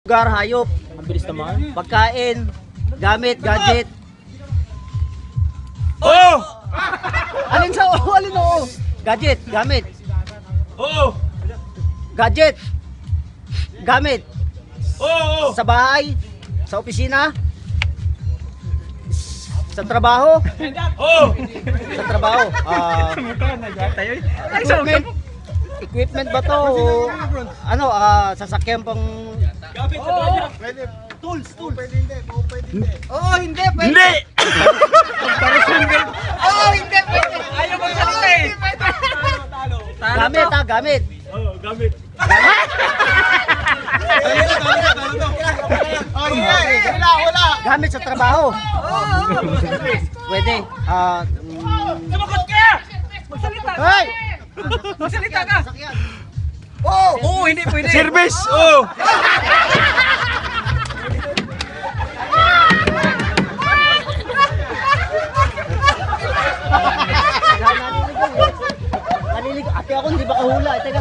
Lugar, hayop, Ang bilis naman. pagkain, gamit, gadget. Oh! Alin sa oo, alin oo? Gadget, gamit. Oh! Gadget. Gamit. Oh! Sa bahay, sa opisina, sa trabaho, Oh! sa trabaho. Equipment. Equipment ba to? O ano, sasakyan pang tools. Oo, hindi pwede. Hindi! Oo, hindi pwede. Ayaw magsalita eh! Gamit gamit. Oh, gamit. Gamit sa trabaho. Pwede. Sumagot ka! Magsalita ka! Hey! Magsalita ka! Oh! Oo, hindi pwede. Service! Oh! Naliligo. Ate ako hindi ba kahula? Teka